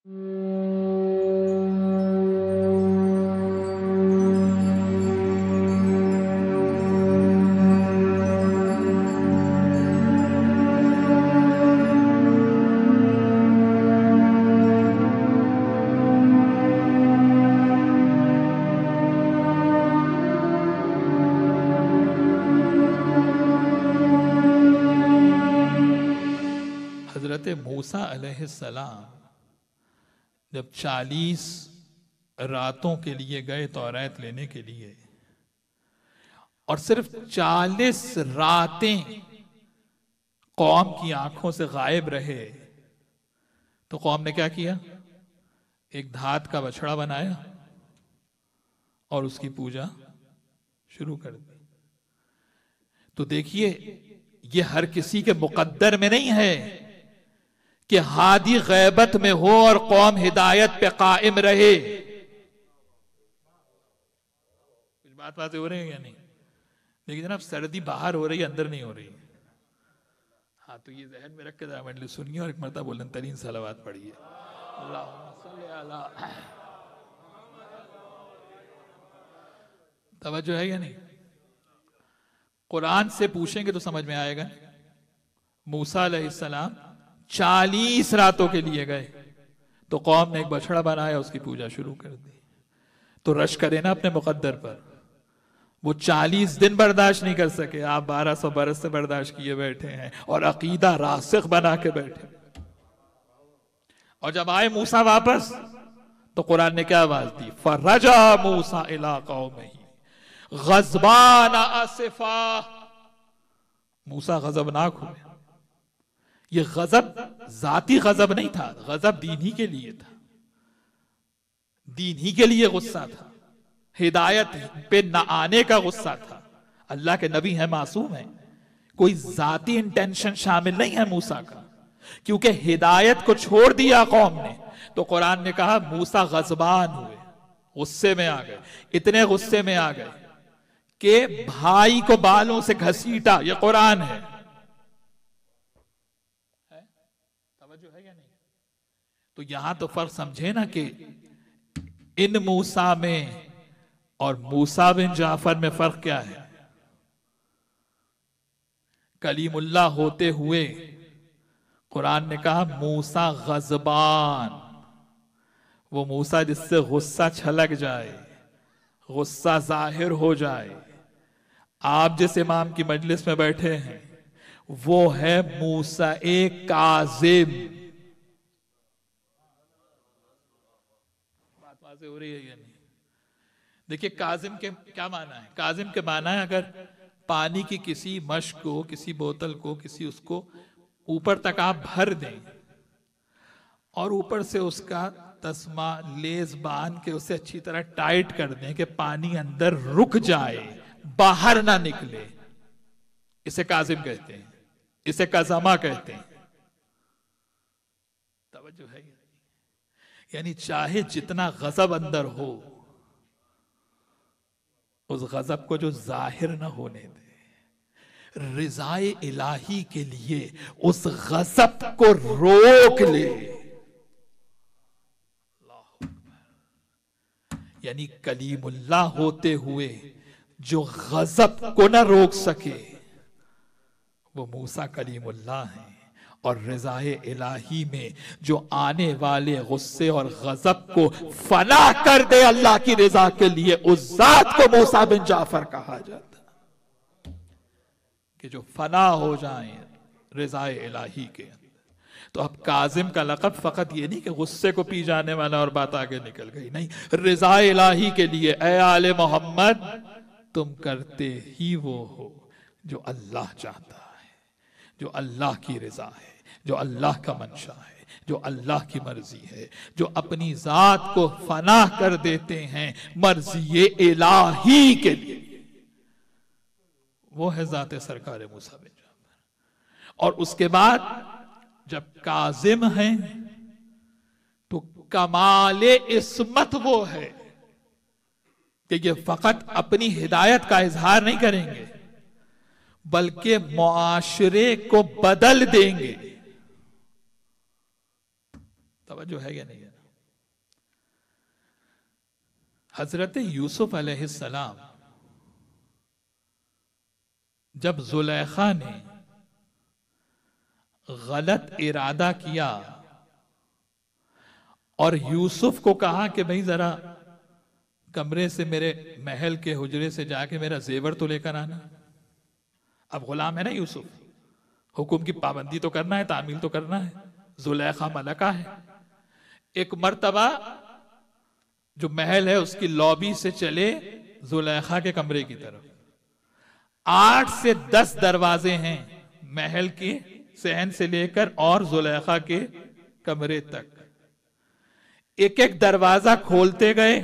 हजरत मूसा अलैहिस्सलाम जब 40 रातों के लिए गए तौरात लेने के लिए, और सिर्फ 40 रातें कौम की आंखों से गायब रहे, तो कौम ने क्या किया? एक धात का बछड़ा बनाया और उसकी पूजा शुरू कर दी। तो देखिए, ये हर किसी के मुकद्दर में नहीं है कि हादी गैबत में हो और कौम हिदायत पे कायम रहे। कुछ बात हो रही है या नहीं? लेकिन जनाब, सर्दी बाहर हो रही है, अंदर नहीं हो रही। हाँ, तो ये जहन में रख के जरा मंडली सुनिए और एक मरतबा बुलंद तरीन सलावत पढ़िए। अल्लाहुम्मा सल्ली अला। तवज्जो है या नहीं? कुरान से पूछेंगे तो समझ में आएगा। मूसा अलैहिस्सलाम 40 रातों के लिए गए, तो कौम ने एक बछड़ा बनाया, उसकी पूजा शुरू कर दी। तो रश करे ना अपने मुकद्दर पर। वो 40 दिन बर्दाश्त नहीं कर सके, आप 1200 बरस से बर्दाश्त किए बैठे हैं और अकीदा रासिख बना के बैठे। और जब आए मूसा वापस, तो कुरान ने क्या आवाज दी? फरजा मूसा इला कौमिही गज़बान आसिफा। मूसा गजबनाक हुए। ये गजब जाती गजब नहीं था, गजब दीन ही के लिए था। दीन ही के लिए गुस्सा था, हिदायत पे न आने का गुस्सा था। अल्लाह के नबी है, मासूम है, कोई जाती इंटेंशन शामिल नहीं है मूसा का। क्योंकि हिदायत को छोड़ दिया कौम ने, तो कुरान ने कहा मूसा गजबान हुए, गुस्से में आ गए। इतने गुस्से में आ गए कि भाई को बालों से घसीटा। ये कुरान है। तवज्जो है या नहीं? तो यहां तो फर्क समझे ना कि इन मूसा में और मूसा बिन जाफर में फर्क क्या है। कलीमुल्लाह होते हुए कुरान ने कहा मूसा गजबान। वो मूसा जिससे गुस्सा छलक जाए, गुस्सा जाहिर हो जाए। आप जिस इमाम की मजलिस में बैठे हैं, वो है मूसा एक काजिम। बात वाज़ेह हो रही है या नहीं? देखिए, काजिम के क्या माना है? काजिम के माना है, अगर पानी की किसी मश्क को, किसी बोतल को, किसी उसको ऊपर तक आप भर दें और ऊपर से उसका तस्मा लेस बांध के उसे अच्छी तरह टाइट कर दें कि पानी अंदर रुक जाए, बाहर ना निकले, इसे काजिम कहते हैं, इसे कज़मा कहते हैं। तवज्जो है? यानी चाहे जितना गजब अंदर हो, उस गजब को जो जाहिर ना होने दे, रिज़ाए इलाही के लिए उस गजब को रोक ले। यानी कलीमुल्लाह होते हुए जो गजब को ना रोक सके, वो मूसा कलीमुल्लाह है। और रिज़ाए इलाही में जो आने वाले गुस्से और गजब को फना कर दे अल्लाह की रिजा के लिए, उस जात को मूसा बिन जाफर कहा जाता, कि जो फना हो जाए रिज़ाए इलाही के अंदर। तो अब काजिम का लक़ब फकत ये नहीं कि गुस्से को पी जाने वाला और बात आगे निकल गई, नहीं, रिज़ाए इलाही के लिए ए आले मोहम्मद तुम करते ही वो हो जो अल्लाह चाहता है, जो अल्लाह की रिजा है, जो अल्लाह का मंशा है, जो अल्लाह की मर्जी है, जो अपनी जात को फना कर देते हैं मर्जी इलाही के लिए। वो है जाते सरकार मूसा बिन जाफर। और उसके बाद जब काजिम है तो कमाले इस्मत वो है कि ये फकत अपनी हिदायत का इजहार नहीं करेंगे, बल्कि मुआशरे को बदल देंगे। तवज्जो है या नहीं है? हजरत यूसुफ अलैहिस्सलाम जब जुलेखा ने गलत इरादा किया और यूसुफ को कहा कि भाई जरा कमरे से, मेरे महल के हुजरे से जाके मेरा जेवर तो लेकर आना। अब गुलाम है ना यूसुफ, हुक्म की पाबंदी तो करना है, तामील तो करना है। जुलेखा मलका है। एक मर्तबा जो महल है उसकी लॉबी से चले जुलेखा के कमरे की तरफ। 8 से 10 दरवाजे हैं महल के, सहन से लेकर और जुलेखा के कमरे तक। एक एक दरवाजा खोलते गए,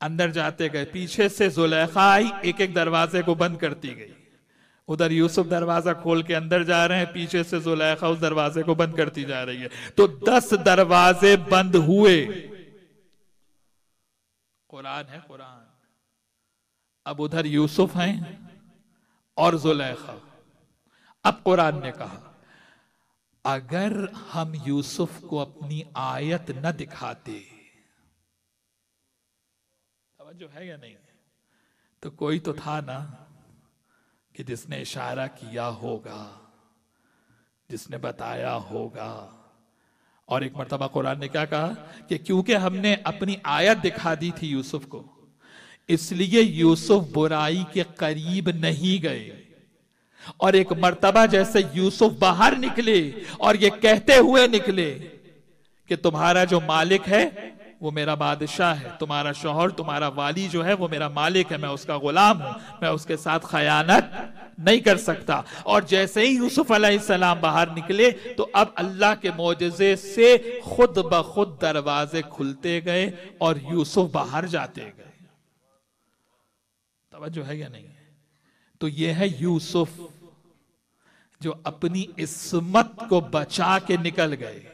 अंदर जाते गए। पीछे से जुलेखा आई, एक एक दरवाजे को बंद करती गई। उधर यूसुफ दरवाजा खोल के अंदर जा रहे हैं, पीछे से जुलेखा उस दरवाजे को बंद करती जा रही है। तो 10 दरवाजे बंद हुए। कुरान है, कुरान। अब उधर यूसुफ हैं और जुलेखा। अब कुरान ने कहा, अगर हम यूसुफ को अपनी आयत न दिखाते, जो है या नहीं, तो कोई तो था ना कि जिसने इशारा किया होगा, जिसने बताया होगा। और एक मर्तबा कुरान ने क्या कहा कि क्योंकि हमने अपनी आयत दिखा दी थी यूसुफ को, इसलिए यूसुफ बुराई के करीब नहीं गए। और एक मर्तबा जैसे यूसुफ बाहर निकले और ये कहते हुए निकले कि तुम्हारा जो मालिक है वो मेरा बादशाह है, तुम्हारा शौहर, तुम्हारा वाली जो है वो मेरा मालिक है, मैं उसका गुलाम हूं, मैं उसके साथ खयानत नहीं कर सकता। और जैसे ही यूसुफ अलैहिस्सलाम बाहर निकले तो अब अल्लाह के मौजज़े से खुद ब खुद दरवाजे खुलते गए और यूसुफ बाहर जाते गए। तवज्जो है या नहीं? तो ये है यूसुफ जो अपनी इस्मत को बचा के निकल गए।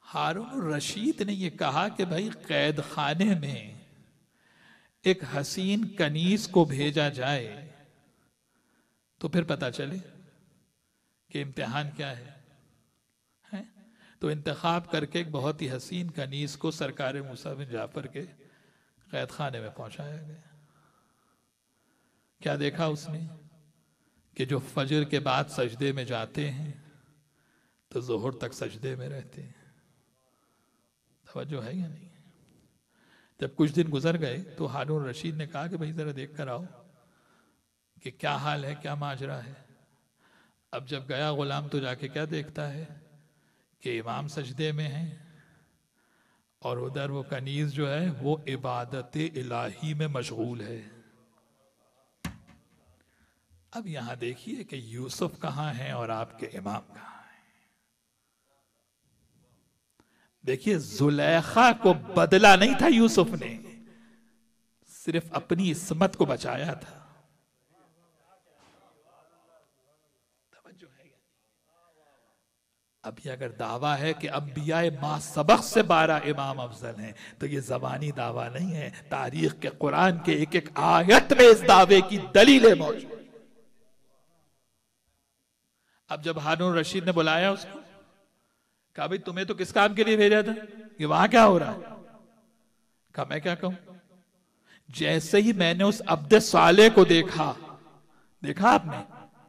हारून रशीद ने यह कहा कि भाई कैद खाने में एक हसीन कनीज को भेजा जाए तो फिर पता चले कि इम्तिहान क्या है? तो इंतखाब करके एक बहुत ही हसीन कनीज को सरकार मूसा बिन जाफर के कैद खाने में पहुंचाया गया। क्या देखा उसने कि जो फजर के बाद सजदे में जाते हैं तो जोहर तक सजदे में रहते हैं। तवज्जो है या नहीं? जब कुछ दिन गुजर गए तो हारून रशीद ने कहा कि भाई जरा देख कर आओ कि क्या हाल है, क्या माजरा है। अब जब गया गुलाम तो जाके क्या देखता है कि इमाम सजदे में है और उधर वो कनीज जो है वो इबादत इलाही में मशगूल है। अब यहां देखिए कि यूसुफ कहां है और आपके इमाम कहां है। देखिए, जुलेखा को बदला नहीं था यूसुफ ने, सिर्फ अपनी इस्मत को बचाया था। अभी अगर दावा है कि अंबियाए मा सबक से 12 इमाम अफजल हैं तो ये जबानी दावा नहीं है, तारीख के कुरान के एक एक आयत में इस दावे की दलीलें मौजूद। अब जब हारून रशीद ने बुलाया उसको, कहा भाई तुम्हें तो किस काम के लिए भेजा था, ये वहां क्या हो रहा है? कहा मैं क्या कहूं, जैसे ही मैंने उस अब्द साले को देखा आपने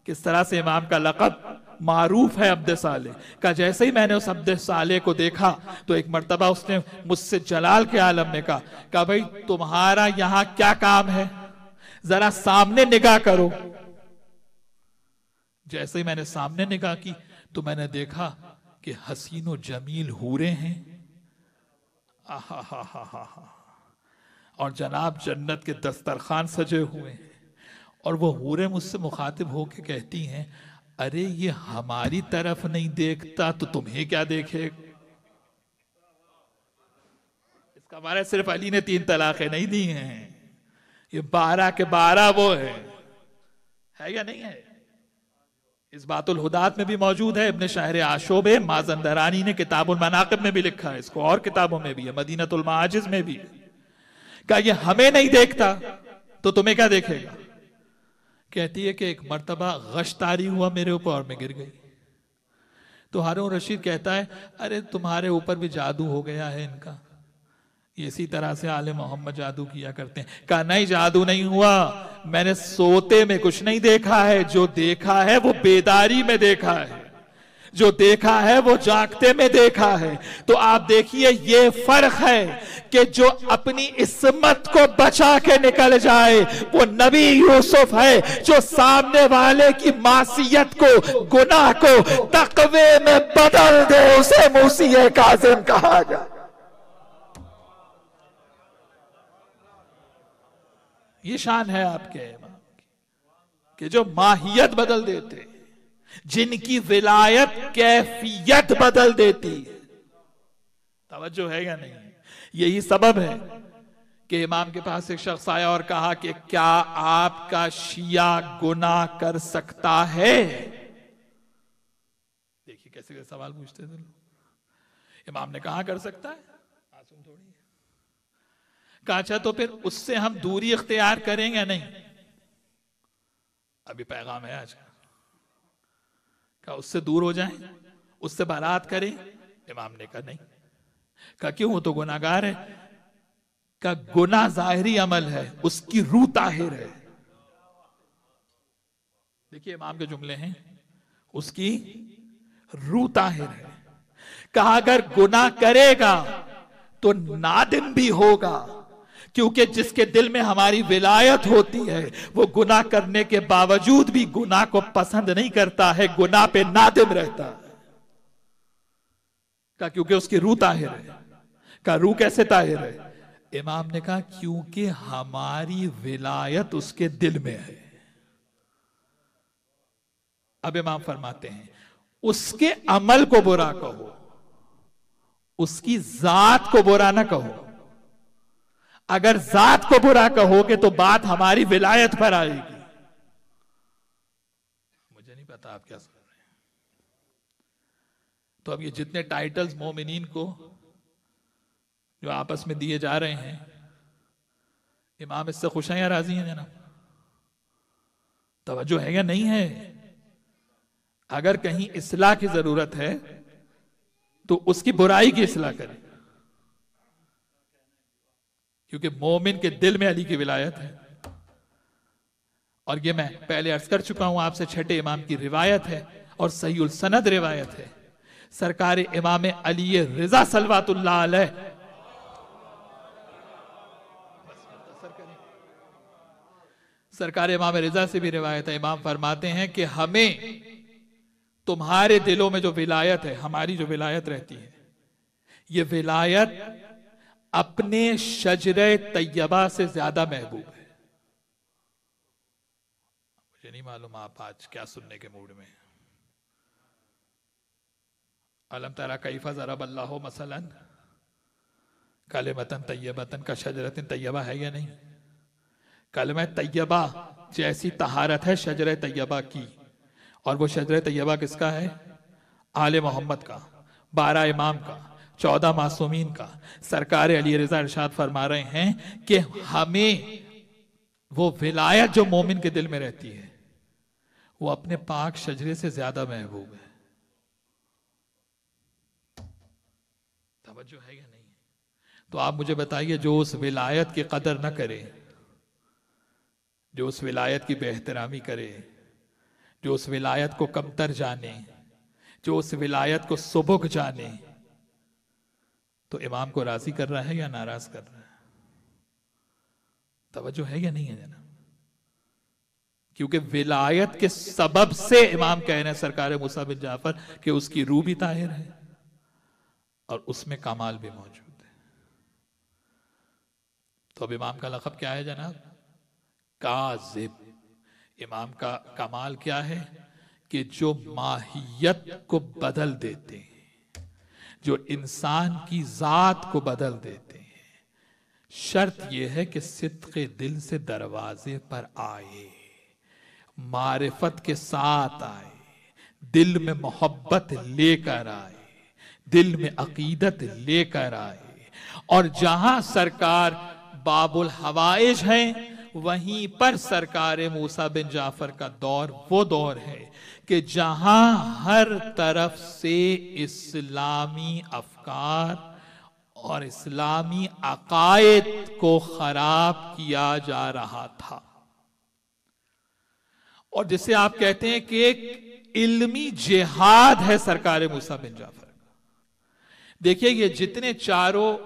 किस तरह से इमाम का लक़ब मारूफ है अब्द साले का, जैसे ही मैंने उस अब्द साले को देखा तो एक मर्तबा उसने मुझसे जलाल के आलम में कहा भाई तुम्हारा यहां क्या काम है, जरा सामने निगाह करो। जैसे ही मैंने सामने निगाह की तो मैंने देखा कि हसीनो जमील हूरे हैं, आहा हा हा हा हा, और जनाब जन्नत के दस्तरखान सजे हुए हैं। और वो हूरे मुझसे मुखातिब होके कहती हैं, अरे ये हमारी तरफ नहीं देखता तो तुम्हें क्या देखेगा। इसका हमारा सिर्फ अली ने 3 तलाक़ें नहीं दी हैं, ये 12 के 12 वो है या नहीं है? इस बातुल हुदात में भी मौजूद है, इब्न शाहर आशोबे माजंदरानी ने किताबुल मनाक़िब में भी लिखा है, इसको और किताबों में भी है, मदीनतुल माजिज में भी। क्या ये हमें नहीं देखता तो तुम्हें क्या देखेगा? कहती है कि एक मर्तबा गश तारी हुआ मेरे ऊपर और मैं गिर गई। तो हारून रशीद कहता है, अरे तुम्हारे ऊपर भी जादू हो गया है इनका, इसी तरह से आले मोहम्मद जादू किया करते हैं। कहा नहीं, जादू नहीं हुआ, मैंने सोते में कुछ नहीं देखा है, जो देखा है वो बेदारी में देखा है, जो देखा है वो जागते में देखा है। तो आप देखिए ये फर्क है कि जो अपनी इस्मत को बचा के निकल जाए वो नबी यूसुफ है, जो सामने वाले की मासियत को, गुनाह को तकवे में बदल दे, उसे मूसी काजिम कहा जाए। ये शान है आपके इमाम की कि जो माहियत बदल देते, जिनकी विलायत कैफियत बदल देती है। तवज्जो है या नहीं? यही सबब है कि इमाम के पास एक शख्स आया और कहा कि क्या आपका शिया गुनाह कर सकता है? देखिए कैसे कैसे सवाल पूछते थे। इमाम ने कहा कर सकता है, मासूम थोड़ी है। कहा अच्छा तो फिर उससे हम दूरी इख्तियार करेंगे? नहीं, अभी पैगाम है आज का। कहा उससे दूर हो जाएं, उससे बारात करें? इमाम ने कहा नहीं। कहा क्यों, वो तो गुनाहगार है। कहा गुनाह जाहिरी अमल है, उसकी रूह ताहिर है। देखिए इमाम के जुमले हैं, उसकी रूह ताहिर है। कहा अगर गुनाह करेगा तो नादिम भी होगा, क्योंकि जिसके दिल में हमारी विलायत होती है वो गुनाह करने के बावजूद भी गुनाह को पसंद नहीं करता है, गुनाह पे नादिम रहता है। कहा क्योंकि उसकी रूह ताहिर है। कहा रूह कैसे ताहिर है? इमाम ने कहा क्योंकि हमारी विलायत उसके दिल में है। अब इमाम फरमाते हैं उसके अमल को बुरा कहो, उसकी जात को बुरा ना कहो। अगर जात को बुरा कहोगे तो बात हमारी विलायत पर आएगी। मुझे नहीं पता आप क्या समझ रहे हैं। तो अब ये जितने टाइटल्स मोमिनीन को जो आपस में दिए जा रहे हैं, इमाम इससे खुश हैं या राजी हैं जनाब? तवज्जो है या नहीं है? अगर कहीं इस्लाह की जरूरत है तो उसकी बुराई की इस्लाह करें, क्योंकि मोमिन के दिल में अली की विलायत है। और ये मैं पहले अर्ज कर चुका हूं आपसे, छठे इमाम की रिवायत है और सहीउल सनद रिवायत है। सरकार इमाम अली रिजा सलवातुल्लाह अलैह, सरकार इमाम रिजा से भी रिवायत है। इमाम फरमाते हैं कि हमें तुम्हारे दिलों में जो विलायत है, हमारी जो विलायत रहती है, ये विलायत अपने शजरे तैयबा से ज्यादा महबूब है। मुझे नहीं मालूम आप आज क्या सुनने के मूड में। अलम तरा कैफा ज़रब अल्लाहु मसलन कलिमतन तय्यबतन का शजरतन तय्यबा है या नहीं? कलमा तय्यबा जैसी तहारत है शजरे तय्यबा की, और वो शजरे तय्यबा किसका है? आले मोहम्मद का, 12 इमाम का, 14 मासूमीन का। सरकार अली रजा इरशाद फरमा रहे हैं कि हमें वो विलायत जो मोमिन के दिल में रहती है वो अपने पाक शजरे से ज्यादा महबूब है। तवज्जो है या नहीं? तो आप मुझे बताइए, जो उस विलायत की कदर न करे, जो उस विलायत की बेहतरामी करे, जो उस विलायत को कमतर जाने, जो उस विलायत को सुबुक जाने, तो इमाम को राजी कर रहा है या नाराज कर रहा है? तवज्जो है या नहीं है जनाब? क्योंकि विलायत के सबब से इमाम कह रहे हैं सरकार मूसा बिन जाफर कि उसकी रूह भी ताहिर है और उसमें कमाल भी मौजूद है। तो अब इमाम का लक़ब क्या है जनाब? काज़िब। इमाम का कमाल क्या है कि जो माहियत को बदल देते हैं, जो इंसान की जात को बदल देते हैं। शर्त यह है कि सिद्क़े दिल से दरवाजे पर आए, मारिफत के साथ आए, दिल में मोहब्बत लेकर आए, दिल में अकीदत लेकर आए। और जहां सरकार बाबुल हवाइज हैं वहीं पर सरकार मूसा बिन जाफर का दौर वो दौर है कि जहां हर तरफ से इस्लामी अफकार और इस्लामी अकायद को खराब किया जा रहा था। और जिसे आप कहते हैं कि एक इल्मी जिहाद है सरकार मूसा बिन जाफर। देखिए, ये जितने चारों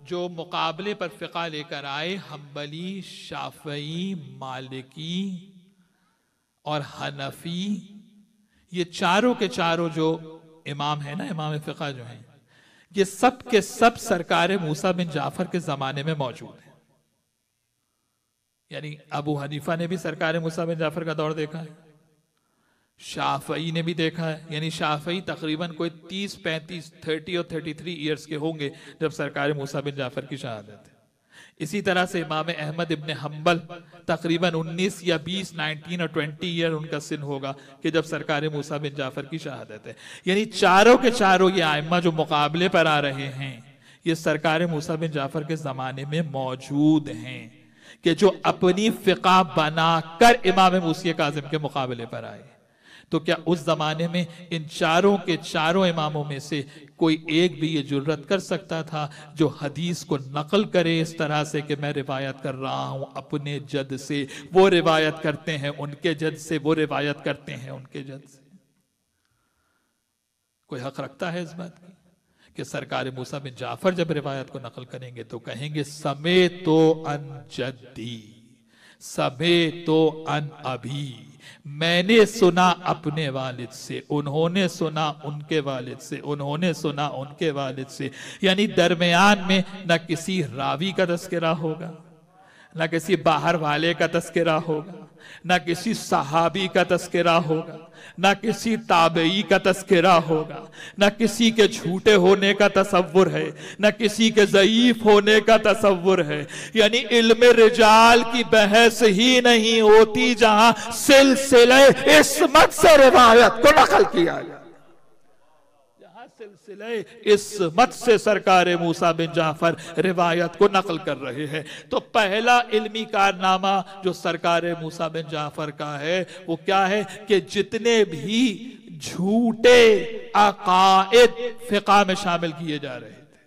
जो मुकाबले पर फिका लेकर आए, हम्बली, शाफई, मालिकी और हनफी, ये चारों के चारों जो इमाम है ना, इमाम फिका जो हैं, ये सब के सब सरकार मूसा बिन जाफर के जमाने में मौजूद है। यानी अबू हनीफा ने भी सरकार मूसा बिन जाफर का दौर देखा है, शाफई ने भी देखा है। यानी शाफई तकरीबन कोई 30, 35, 30 और 33 ईयर्स के होंगे जब सरकार मूसा बिन जाफर की शहादत है। इसी तरह से इमाम अहमद इब्न हम्बल तकरीबन 19 या 20, 19 और 20 ईयर उनका सिन होगा कि जब सरकार मूसा बिन जाफर की शहादत है। यानी चारों के चारों ये आइम्मा जो मुकाबले पर आ रहे हैं, ये सरकार मूसा बिन जाफर के जमाने में मौजूद हैं कि जो अपनी फिका बनाकर इमाम मूसा काजिम के मुकाबले पर आए। तो क्या उस जमाने में इन चारों के चारों इमामों में से कोई एक भी ये जुर्रत कर सकता था जो हदीस को नकल करे इस तरह से कि मैं रिवायत कर रहा हूं अपने जद से, वो रिवायत करते हैं उनके जद से, वो रिवायत करते हैं उनके जद से? कोई हक रखता है इस बात की कि सरकार मूसा बिन जाफर जब रिवायत को नकल करेंगे तो कहेंगे समय तो अन जद्दी, समय तो अन अभी, मैंने सुना अपने वालिद से, उन्होंने सुना उनके वालिद से, उन्होंने सुना उनके वालिद से। यानी दरमियान में न किसी रावी का तस्करा होगा, न किसी बाहर वाले का तस्करा होगा, न किसी सहाबी का तस्करा होगा, न किसी ताबई का तस्करा होगा, न किसी के झूठे होने का तसव्वुर है, न किसी के ज़ईफ होने का तसव्वुर है। यानी इल्म रिजाल की बहस ही नहीं होती जहां सिलसिले इस्मत से रिवायत को नकल किया गया, सिलसिले इस्मत से सरकार मूसा बिन जाफर रिवायत को नकल कर रहे हैं। तो पहला इल्मी कारनामा जो सरकार मूसा बिन जाफर का है वो क्या है कि जितने भी झूठे अकायद फिका में शामिल किए जा रहे थे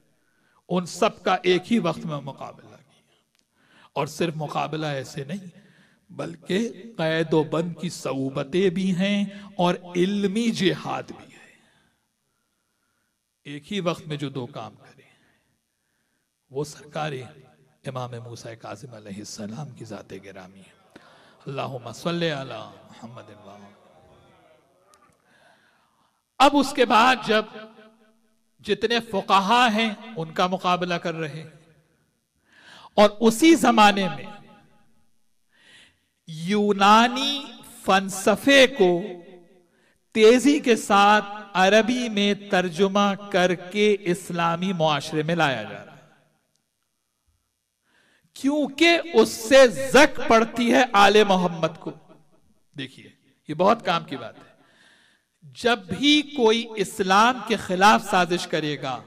उन सब का एक ही वक्त में मुकाबला किया। और सिर्फ मुकाबला ऐसे नहीं बल्कि कैदो बंद की सऊबतें भी हैं और इल्मी जिहाद भी है। एक ही वक्त में जो दो काम करे वो सरकार इमाम मूसा काज़िम अलैहिस्सलाम की ज़ाते गिरामी है। अल्लाहुम्मा सल्ली अला मुहम्मद। अब उसके बाद जब जितने फुक़हा हैं उनका मुकाबला कर रहे और उसी जमाने में यूनानी फलसफे को तेजी के साथ अरबी में तर्जुमा करके इस्लामी मुआशरे में लाया जा रहा है, क्योंकि उससे ज़क पड़ती है आले मोहम्मद को। देखिए, ये बहुत काम की बात है। जब भी कोई इस्लाम के खिलाफ साजिश करेगा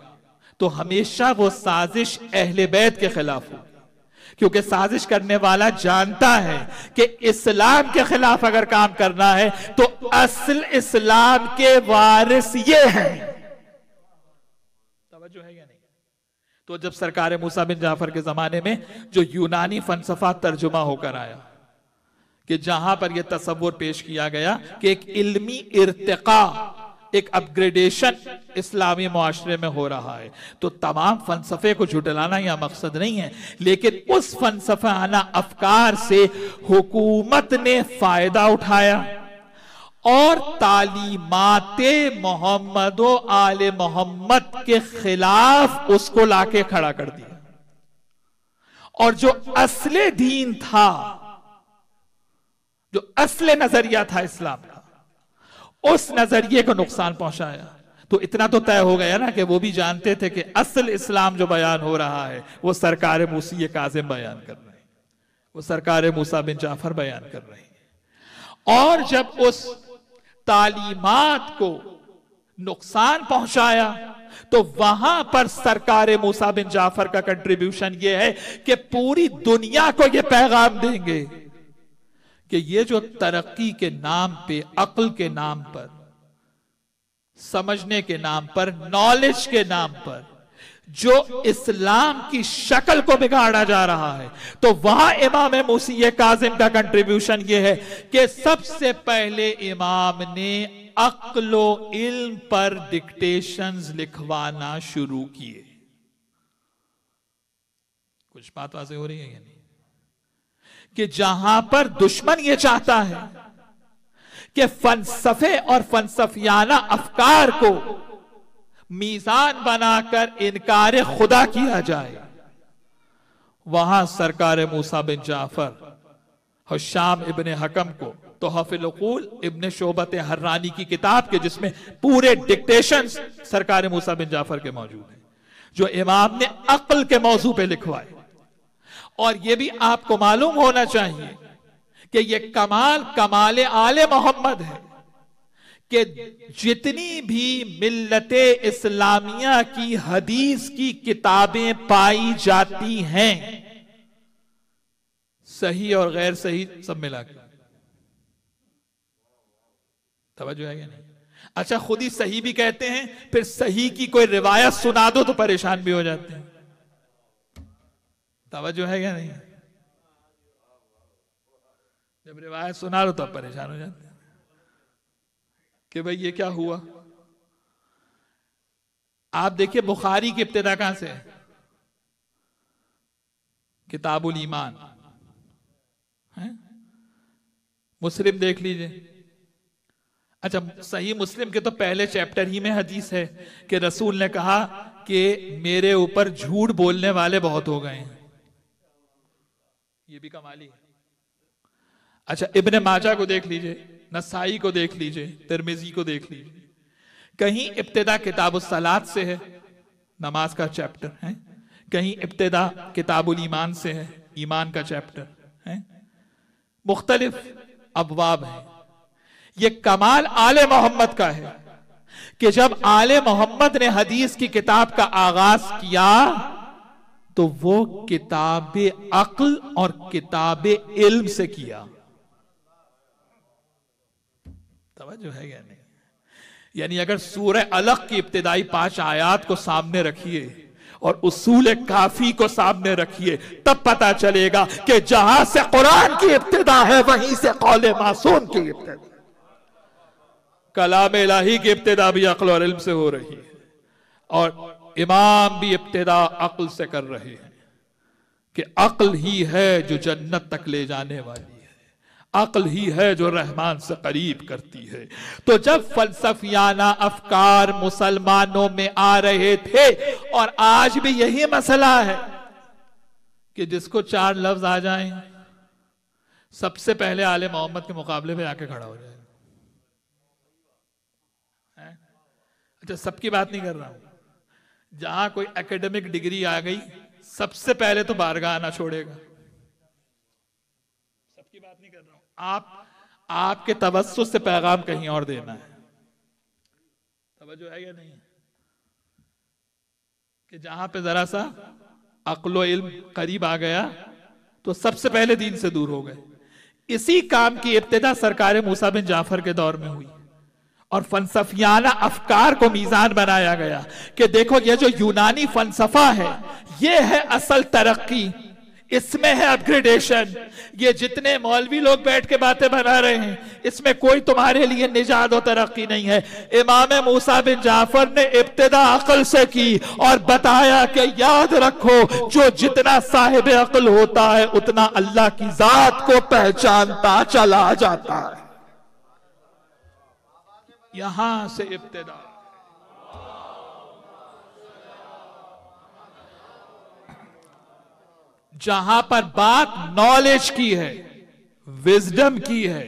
तो हमेशा वो साजिश अहले बैत के खिलाफ होगी, क्योंकि साजिश करने वाला जानता है कि इस्लाम के खिलाफ अगर काम करना है तो असल इस्लाम के वारिस ये हैं। तवज्जो है या नहीं? तो जब सरकार मूसा बिन जाफर के जमाने में जो यूनानी फलसफा तर्जुमा होकर आया कि जहां पर यह तसव्वुर पेश किया गया कि एक इल्मी इर्तिका, एक अपग्रेडेशन इस्लामी मुआशरे में हो रहा है, तो तमाम फलसफे को झुटलाना यह मकसद नहीं है, लेकिन उस फलसफाना अफकार से हुकूमत ने फायदा उठाया और तालीमाते मोहम्मद व आले मोहम्मद के खिलाफ उसको लाके खड़ा कर दिया। और जो असले दीन था, जो असले नजरिया था इस्लाम का, उस नजरिए को नुकसान पहुंचाया। तो इतना तो तय हो गया ना कि वो भी जानते थे कि असल इस्लाम जो बयान हो रहा है वो सरकार मूसा काज़िम बयान कर रहे हैं, वो सरकार मूसा बिन जाफर बयान कर रहे हैं। और जब उस तालीमात को नुकसान पहुंचाया तो वहां पर सरकार मूसा बिन जाफर का कंट्रीब्यूशन यह है कि पूरी दुनिया को यह पैगाम देंगे कि ये जो तरक्की के नाम पे, अक्ल के नाम पर, समझने के नाम पर, नॉलेज के नाम पर जो इस्लाम की शक्ल को बिगाड़ा जा रहा है, तो वहां इमाम मुसी काजिम का कंट्रीब्यूशन यह है कि सबसे पहले इमाम ने अक्लो इल्म पर डिक्टेशंस लिखवाना शुरू किए। कुछ बात वाज़ेह हो रही है या नहीं? कि जहां पर दुश्मन ये चाहता है कि फलसफे और फलसफियाना अफकार को मीजान बनाकर इनकार खुदा किया जाए, वहां सरकार मूसा बिन जाफर हुशाम इब्ने हकम को तोहफिल उकूल इब्ने शोबत हर्रानी की किताब के, जिसमें पूरे डिक्टेशन सरकार मूसा बिन जाफर के मौजूद हैं, जो इमाम ने अक्ल के मौजू पे लिखवाए। और यह भी आपको मालूम होना चाहिए कि यह कमाल आले मोहम्मद है कि जितनी भी मिल्लते इस्लामिया की हदीस की किताबें पाई जाती हैं, सही और गैर सही सब मिलाकर, तवज्जो है क्या नहीं? अच्छा, खुद ही सही भी कहते हैं, फिर सही की कोई रिवायत सुना दो तो परेशान भी हो जाते हैं। तवज्जो है क्या नहीं? जब रिवायत सुना लो तो परेशान हो जाते हैं कि भाई ये क्या हुआ। आप देखिए बुखारी की इब्तिदा कहां से है? किताबुल ईमान है। मुस्लिम देख लीजिए। अच्छा, सही मुस्लिम के तो पहले चैप्टर ही में हदीस है कि रसूल ने कहा कि मेरे ऊपर झूठ बोलने वाले बहुत हो गए हैं। ये भी कमाली है। अच्छा, इब्ने माजा को देख लीजिए, नसाई को देख लीजिए, तिरमिजी को देख लीजिए, कहीं इब्तिदा किताबुल सलात से है, नमाज का चैप्टर है, कहीं इब्तिदा किताबुल ईमान से है, ईमान का चैप्टर है, मुख्तलिफ अबवाब है। ये कमाल आले मोहम्मद का है कि जब आले मोहम्मद ने हदीस की किताब का आगाज किया तो वो किताब अक्ल और किताब इल्म से किया। तवज्जो है क्या नहीं? यानी अगर सूरह अलग की इब्तिदाई 5 आयात को सामने रखिए और उसूल काफी को सामने रखिए, तब पता चलेगा कि जहां से कुरान की इब्तिदा है वहीं से कौले मासूम की इब्तिदा, कलाम इलाही की इब्तिदा भी अक्ल और इल्म से हो रही है, और इमाम भी इब्तिदा अक्ल से कर रहे हैं कि अक्ल ही है जो जन्नत तक ले जाने वाली है, अक्ल ही है जो रहमान से करीब करती है। तो जब फलसफियाना अफकार मुसलमानों में आ रहे थे, और आज भी यही मसला है कि जिसको 4 लफ्ज आ जाएं सबसे पहले आले मोहम्मद के मुकाबले में आके खड़ा हो जाए। अच्छा, सबकी बात नहीं कर रहा हूं, जहां कोई एकेडमिक डिग्री आ गई सबसे पहले तो बारगाह आना छोड़ेगा। सबकी बात नहीं कर रहा हूं, आपके तवज्जुह से पैगाम कहीं और देना है। तवज्जो है या नहीं? कि जहां पे जरा सा अक्लो इल्म करीब आ गया तो सबसे पहले दीन से दूर हो गए। इसी काम की इब्तिदा सरकार मूसा बिन जाफर के दौर में हुई और फलसफियाना अफकार को मीजान बनाया गया कि देखो ये जो यूनानी फलसफा है ये है असल तरक्की, इसमें है अपग्रेडेशन। ये जितने मौलवी लोग बैठ के बातें बना रहे हैं इसमें कोई तुम्हारे लिए निजात और तरक्की नहीं है। इमाम मूसा बिन जाफर ने इब्तिदा अक्ल से की और बताया कि याद रखो जो जितना साहिब अक्ल होता है उतना अल्लाह की जात को पहचानता चला जाता है। यहां से इब्तिदा। जहां पर बात नॉलेज की है, विजडम की है,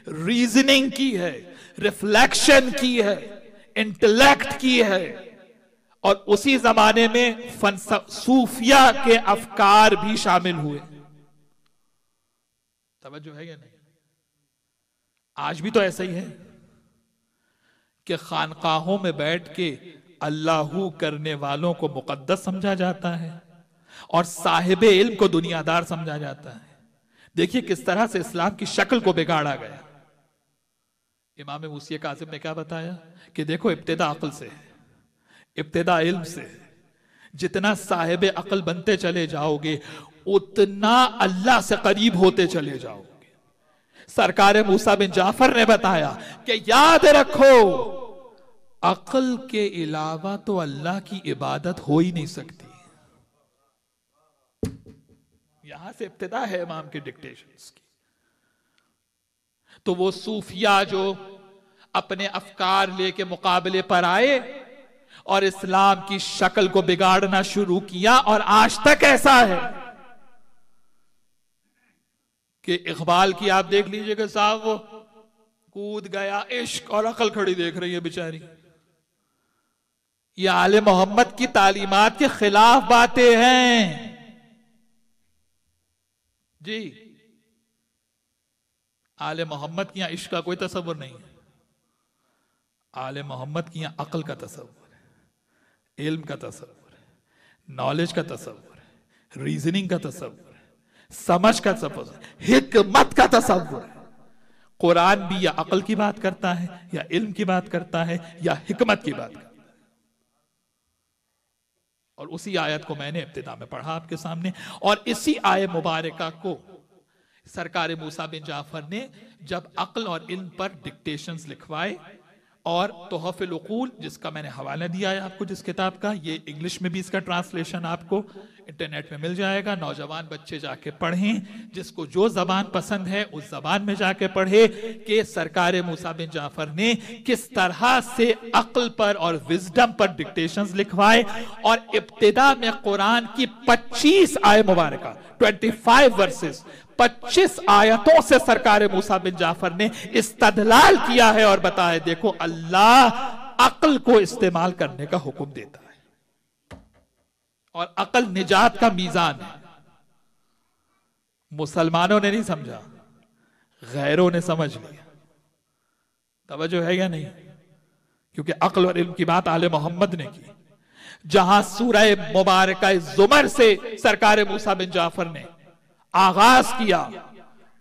रीजनिंग की है, रिफ्लेक्शन की है, इंटेलेक्ट की है, और उसी जमाने में सूफिया के अफकार भी शामिल हुए। तवज्जो है या नहीं? आज भी तो ऐसा ही है कि खानकाहों में बैठ के अल्लाहू करने वालों को मुकद्दस समझा जाता है और साहिब इल्म को दुनियादार समझा जाता है। देखिए किस तरह से इस्लाम की शक्ल को बिगाड़ा गया। इमाम मूसी कासिम ने क्या बताया कि देखो इब्तिदा अक्ल से, इब्तिदा इल्म से, जितना साहिब अक्ल बनते चले जाओगे उतना अल्लाह से करीब होते चले जाओगे। सरकार मूसा बिन जाफर ने बताया कि याद रखो अक्ल के अलावा तो अल्लाह की इबादत हो ही नहीं सकती। यहां से इब्तिदा है इमाम के डिक्टेशंस की। तो वो सूफिया जो अपने अफकार लेके मुकाबले पर आए और इस्लाम की शक्ल को बिगाड़ना शुरू किया, और आज तक ऐसा है कि इकबाल की आप देख लीजिए कि साहब वो कूद गया इश्क और अकल खड़ी देख रही है बेचारी। ये आले मोहम्मद की तालीमात के खिलाफ बातें हैं जी। आले मोहम्मद की यहां इश्क का कोई तसव्वुर नहीं है, आले मोहम्मद की यहां अकल का तसव्वुर है, इल्म का तसव्वुर है, नॉलेज का तसव्वुर है, रीजनिंग का तसव्वुर है, समझ का तसव्वुर, हिकमत का तसव्वुर है। कुरान भी या अकल की बात करता है, या इल्म की बात करता है, या हिकमत की बात करता है। और उसी आयत को मैंने इब्तिदा में पढ़ा आपके सामने, और इसी आयत मुबारका को सरकार मूसा बिन जाफर ने जब अक्ल और इल्म पर डिक्टेशंस लिखवाए, और तोहफिल उकूल जिसका मैंने हवाला दिया है आपको, जिस किताब का, ये इंग्लिश में भी इसका ट्रांसलेशन आपको इंटरनेट में मिल जाएगा। नौजवान बच्चे जाके पढ़ें, जिसको जो जबान पसंद है उस जबान में जाके पढ़े कि सरकार मूसा बिन जाफर ने किस तरह से अक्ल पर और विजडम पर डिक्टेशंस लिखवाए। और इब्तिदा में कुरान की 25 आयत मुबारका, 25 वर्सेस, 25 आयतों से सरकार मूसा बिन जाफर ने इस्तदलाल किया है और बताया देखो अल्लाह अक्ल को इस्तेमाल करने का हुक्म देता है और अक्ल निजात का मीजान है। मुसलमानों ने नहीं समझा, गैरों ने समझ लिया। तवज्जो है या नहीं? क्योंकि अक्ल और इल्म की बात आले मोहम्मद ने की। जहां सूरह मुबारका जुमर से सरकार मूसा बिन जाफर ने आगाज किया,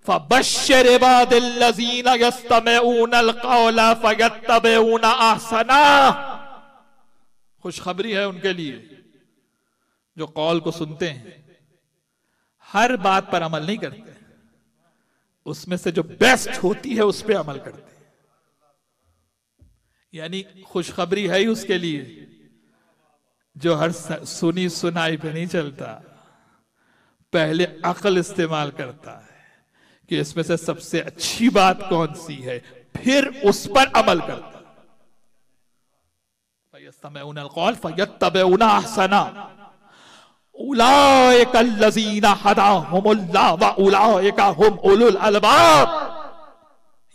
फबश्शिर इबादिल्लज़ीना यस्तमिऊनल क़ौला फयत्तबिऊना अहसना, खुशखबरी है उनके लिए जो कौल को सुनते हैं, हर बात पर अमल नहीं करते, उसमें से जो बेस्ट होती है उस पर अमल करते हैं। यानी खुशखबरी है ही उसके लिए जो हर सुनी सुनाई पे नहीं चलता, पहले अक्ल इस्तेमाल करता है कि इसमें से सबसे अच्छी बात कौन सी है, फिर उस पर अमल करता है। फयस्तमिऊनल क़ौल फयत्तबिऊना अहसना उलाइकल्लज़ीना हदाहुमुल्लाह व उलाइका हुम उलुल अलबाब,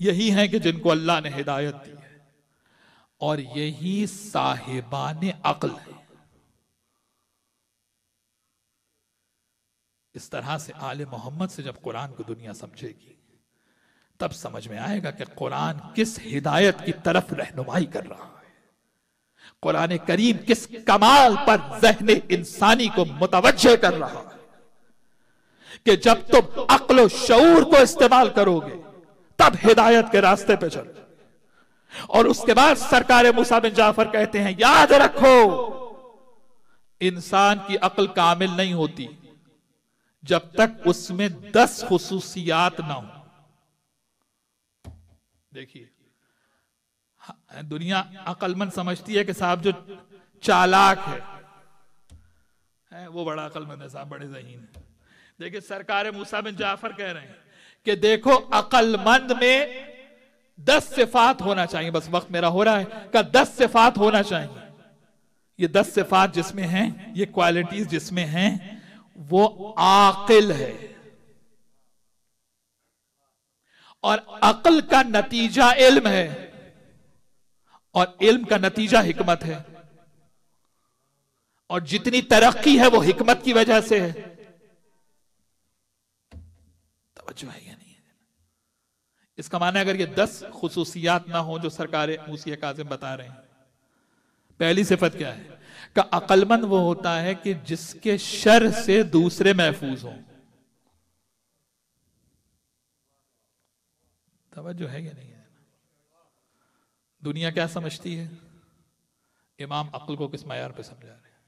यही हैं कि जिनको अल्लाह ने हिदायत दी है और यही साहिबान अक्ल है। इस तरह से आले मोहम्मद से जब कुरान को दुनिया समझेगी तब समझ में आएगा कि कुरान किस हिदायत की तरफ रहनुमाई कर रहा है, कुरान करीम किस कमाल पर ज़हन इंसानी को मुतवज्जे कर रहा है कि जब तुम अक्ल और शऊर को इस्तेमाल करोगे तब हिदायत के रास्ते पे चलो। और उसके बाद सरकार मूसा बिन जाफर कहते हैं याद रखो इंसान की अक्ल कामिल नहीं होती जब तक उसमें 10 खुसूसियात ना हो। देखिए दुनिया अक्लमंद समझती है कि साहब जो चालाक है वो बड़ा अक्लमंद है, साहब बड़े ज़हीन है। देखिए सरकार मूसा बिन जाफर कह रहे हैं कि देखो अक्लमंद में 10 सिफात होना चाहिए, बस वक्त मेरा हो रहा है का 10 सिफात होना चाहिए। ये 10 सिफात जिसमें हैं, ये क्वालिटीज जिसमें हैं, वो आकिल है और अक्ल का नतीजा इल्म है और इल्म का नतीजा हिकमत है और जितनी तरक्की है वो हिकमत की वजह से है। तवज्जो है या नहीं है? इसका माना अगर ये 10 खुसूसियात ना हो जो सरकार मूसा काज़िम बता रहे हैं पहली सिफत क्या है? का अक्लमंद वो होता है कि जिसके शर से दूसरे महफूज हों। तवज्जो है या नहीं है? दुनिया क्या समझती है? इमाम अक्ल को किस मयार पे समझा रहे हैं?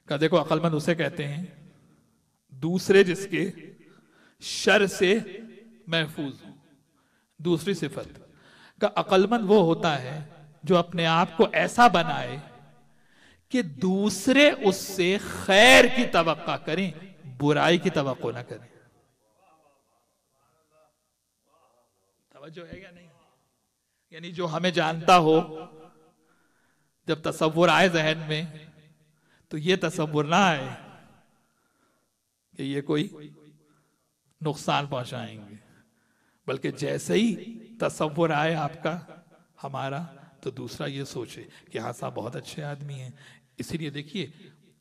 का देखो, अक्लमंद उसे कहते हैं दूसरे जिसके शर से महफूज हो। दूसरी सिफत का अक्लमंद वो होता है जो अपने आप को ऐसा बनाए कि दूसरे उससे खैर की तवक्का करें, बुराई की तवक्को ना करें। तवज्जो है या नहीं? यानी जो हमें जानता हो, जब तसव्वुर आए जहन में तो ये तसव्वुर ना आए कि ये कोई नुकसान पहुंचाएंगे, बल्कि जैसे ही तसव्वुर आए आपका हमारा, तो दूसरा ये सोचे कि हाँ साहब बहुत अच्छे आदमी हैं। इसीलिए देखिए,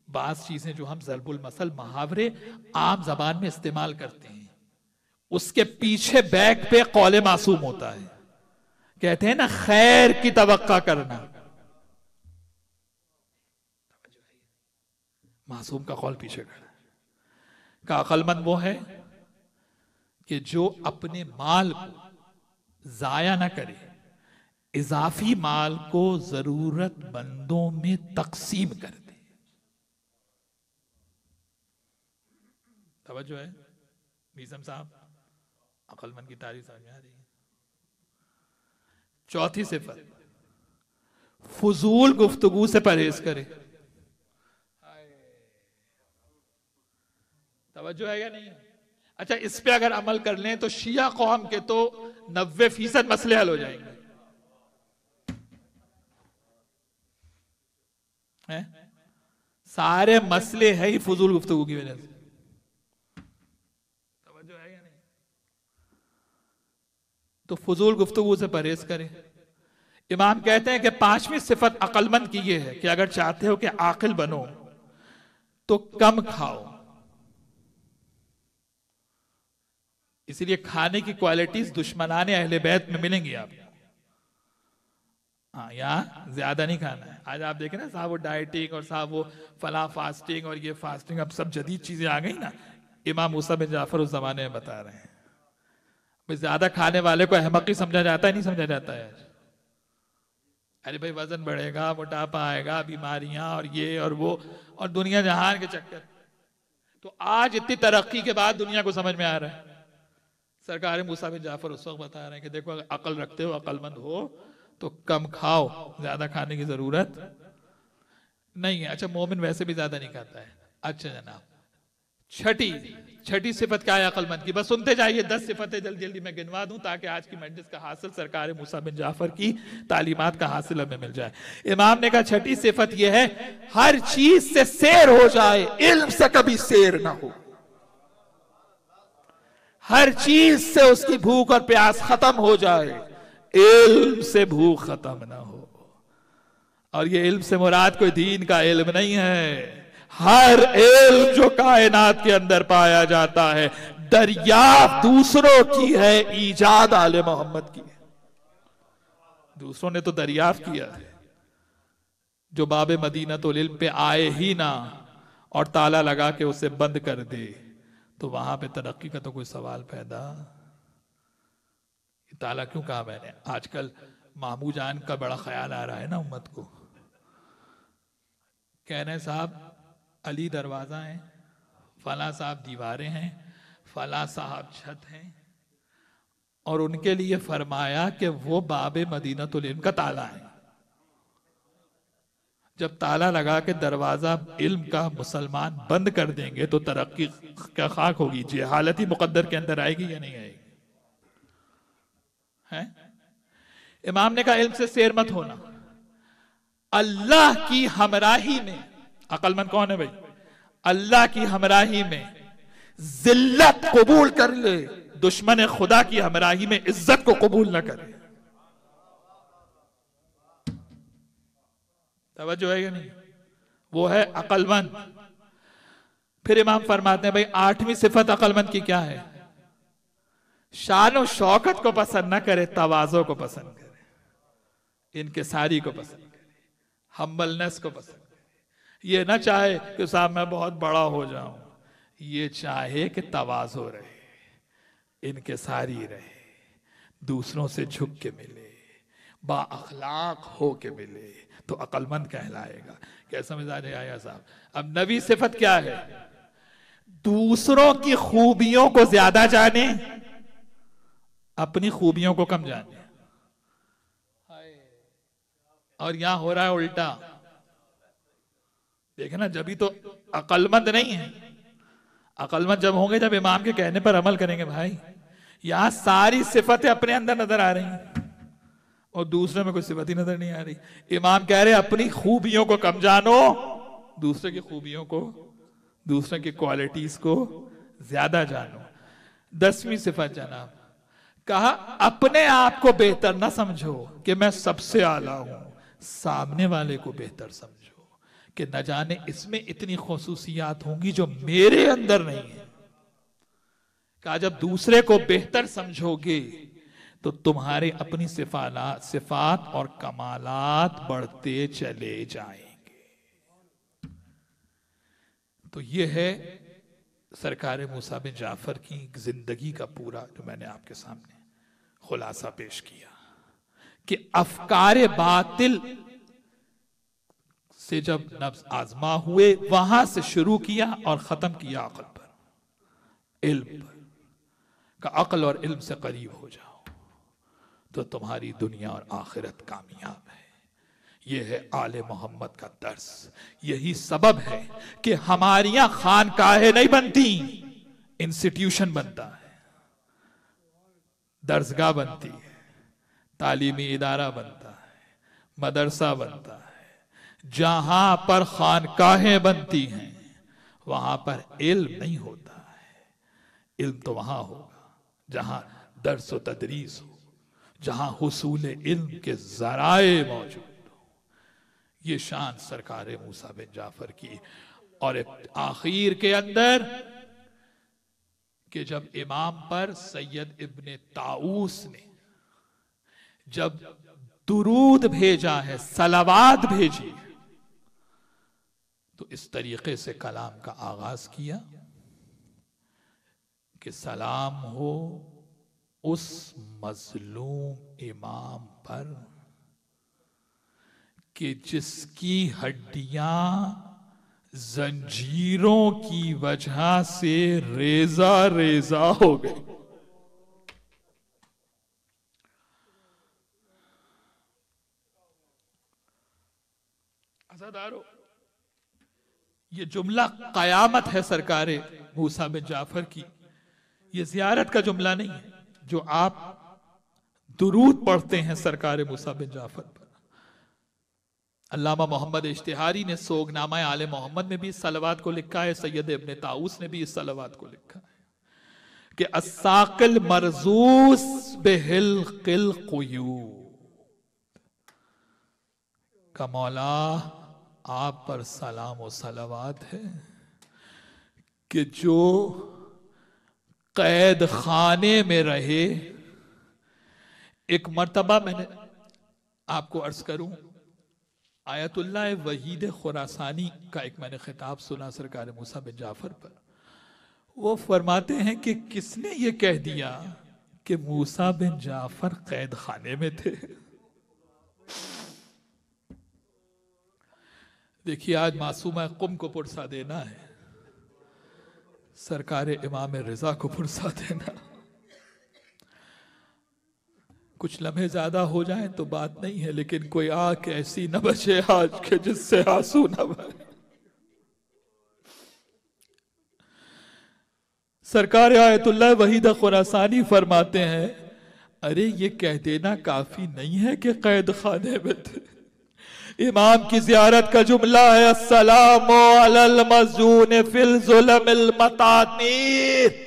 बात चीजें जो हम ज़रबुल मसल मुहावरे आम जबान में इस्तेमाल करते हैं, उसके पीछे बैक पे कौले मासूम होता है। कहते हैं ना, खैर की तवक्का करना। मासूम का कौल पीछे खड़ा है। का अक्लमंद वो है कि जो अपने माल को जाया ना करे, इजाफी माल को जरूरतमंदों में तकसीम कर दे। तवज्जो है मीज़म साहब? अक्लमंद की तारीफ समझ में आ रही है? चौथी सिफत, फजूल गुफ्तगू से परहेज करे। तवज्जो है या नहीं? अच्छा, इस पे अगर अमल कर लें तो शिया कौम के तो 90% मसले हल हो जाएंगे। हैं? सारे मसले है ही फजूल गुफ्तगू की वजह से। तवज्जो है या नहीं? तो फजूल गुफ्तगू से परहेज करें। इमाम कहते हैं कि पांचवी सिफत अक्लमंद की यह है कि अगर चाहते हो कि आकिल बनो तो कम खाओ। इसीलिए खाने की क्वालिटीज दुश्मनाने अहले बैत में मिलेंगी आपको। हाँ, यहाँ ज्यादा नहीं खाना है। आज आप देखें ना साहब, वो डाइटिंग और साहब वो फला फास्टिंग और ये फास्टिंग, अब सब जदीद चीजें आ गई ना। इमाम मूसा बिन जाफर उस जमाने में बता रहे हैं, भाई ज्यादा खाने वाले को अहमक ही समझा जाता है, नहीं समझा जाता है? अरे भाई वजन बढ़ेगा, मोटापा आएगा, बीमारियां और ये और वो और दुनिया जहान के चक्कर। तो आज इतनी तरक्की के बाद दुनिया को समझ में आ रहा है। सरकार मूसा बिन जाफर उस वक्त बता रहे हैं कि देखो, अगर अकल रखते हो, अक्लमंद हो, तो कम खाओ, ज्यादा खाने की जरूरत नहीं है। अच्छा, मोमिन वैसे भी ज्यादा नहीं खाता है। अच्छा जनाब, छठी सिफत क्या है अक्लमंद की? बस सुनते जाइए, 10 सिफतें जल्दी जल्दी मैं गिनवा दूं ताकि आज की मजलिस का हासिल सरकार मूसा बिन जाफर की तालीमात का हासिल हमें मिल जाए। इमाम ने कहा छठी सिफत यह है, हर चीज से सैर हो जाए, इल्म से कभी सैर ना हो। हर चीज से उसकी भूख और प्यास खत्म हो जाए, इल्म से भूख खत्म ना हो। और ये इल्म से मुराद कोई दीन का इल्म नहीं है। हर इल्म जो कायनात के अंदर पाया जाता है, दरियाफ्त दूसरों की है, ईजाद आले मोहम्मद की है। दूसरों ने तो दरियाफ्त किया है। जो बाबे मदीनतुल इल्म पे आए ही ना और ताला लगा के उसे बंद कर दे, तो वहां पे तरक्की का तो कोई सवाल पैदा। ताला क्यों कहा मैंने? आजकल मामू जान का बड़ा ख्याल आ रहा है ना उम्मत को। कह रहे हैं साहब अली दरवाजा है, फला साहब दीवारें हैं, फला साहब छत हैं, और उनके लिए फरमाया कि वो बाबे मदीनतुल इल्म का ताला है। जब ताला लगा के दरवाजा इल्म का मुसलमान बंद कर देंगे तो तरक्की क्या खाक होगी? जी, हालत ही मुकद्दर के अंदर आएगी या नहीं आएगी? है? इमाम ने कहा इल्म से सैर मत होना। अल्लाह की हमराही में, अक्लमंद कौन है भाई? अल्लाह की हमराही में जिल्लत कबूल कर ले, दुश्मन खुदा की हमराही में इज्जत को कबूल न करे। तवज्जो है या नहीं? वो है अक्लमंद। फिर इमाम फरमाते हैं भाई 8वीं सिफत अक्लमंद की क्या है? शान और शौकत को पसंद ना करे, तवाज़ो को पसंद करे, इनकिसारी को पसंद करे। हम्बलनेस को पसंद करे। ये ना चाहे कि साहब मैं बहुत बड़ा हो जाऊं, ये चाहे कि तवाज़ो रहे, इनकिसारी रहे, दूसरों से झुक के मिले, बाअखलाक हो के मिले, तो अक्लमंद कहलाएगा। क्या समझ आ रहे आया साहब? अब नवी सिफत क्या है? दूसरों की खूबियों को ज्यादा जाने, अपनी खूबियों को कम जाने। और यहां हो रहा है उल्टा। देखे ना, जब भी तो अक्लमंद नहीं है। अक्लमंद जब होंगे जब इमाम के कहने पर अमल करेंगे। भाई यहां सारी सिफतें अपने अंदर नजर आ रही हैं और दूसरे में कोई सिफत ही नजर नहीं आ रही। इमाम कह रहे अपनी खूबियों को कम जानो, दूसरे की खूबियों को, दूसरे की क्वालिटीज को ज्यादा जानो। 10वीं सिफत जनाब, कहा अपने आप को बेहतर ना समझो कि मैं सबसे आला हूं, सामने वाले को बेहतर समझो कि न जाने इसमें इतनी खुसूसियात होंगी जो मेरे अंदर नहीं है। कहा जब दूसरे को बेहतर समझोगे तो तुम्हारे अपनी सिफात और कमालात बढ़ते चले जाएंगे। तो ये है सरकार मूसा बिन जाफर की जिंदगी का पूरा, जो मैंने आपके सामने खुलासा पेश किया कि अफकारे बातिल से जब नफ्स आजमा हुए, वहां से शुरू किया और खत्म किया अक्ल पर, इल्म पर। का अक्ल और इल्म से करीब हो जाओ तो तुम्हारी दुनिया और आखिरत कामयाब है। यह है आले मोहम्मद का दर्स। यही सबब है कि हमारी यहां खानकाहें नहीं बनती, इंस्टीट्यूशन बनता है, दर्सगाह बनती है, तालीमी इदारा बनता है, मदरसा बनता है। जहां पर खानकाहें बनती हैं वहां पर इल्म नहीं होता है। इल्म तो वहां होगा जहां दर्स व तदरीस हो, जहां हुसूल इल्म के जराए मौजूद हो। ये शान सरकार मूसा बिन जाफर की। और आखिर के अंदर कि जब इमाम पर सैयद इब्ने ताऊस ने जब दुरूद भेजा है, सलावात भेजी है, तो इस तरीके से कलाम का आगाज किया कि सलाम हो उस मजलूम इमाम पर कि जिसकी हड्डियां जंजीरों की वजह से रेजा रेजा हो गई। अज़ादारो, ये जुमला कयामत है सरकारे मूसा बिन जाफर की। ये जियारत का जुमला नहीं है जो आप दुरूद पढ़ते हैं सरकारे मूसा बिन जाफर पर। अल्लामा मोहम्मद इश्तिहारी ने सोगनामा आले मोहम्मद में भी इस सलवात को लिखा है, सैयद इब्ने ताऊस ने भी इस सलवात को लिखा है कि अस्साकिल मरजूस बिहिल्किल क़ुयूद, का मौला आप पर सलाम व सलावात है कि जो कैद खाने में रहे। एक मर्तबा मैंने आपको अर्ज करूं, आयतुल्लाह वहीद खुरासानी का एक मैंने खिताब सुना सरकार मूसा बिन जाफर पर। वो फरमाते हैं कि किसने ये कह दिया कि मूसा बिन जाफर कैद खाने में थे। देखिए आज मासूमा कुम को पुरसा देना है, सरकार इमाम रिजा को पुरसा देना। कुछ लम्हे ज्यादा हो जाए तो बात नहीं है, लेकिन कोई आंख ऐसी न बचे आज के जिससे आंसू न बहे। सरकार आयतुल्लाह वहीद खुरासानी फरमाते हैं, अरे ये कह देना काफी नहीं है कि कैद खाने में थे। इमाम की जियारत का जुमला है अस्सलामु अलल मज़ून फिल ज़ुलमिल मतानीर।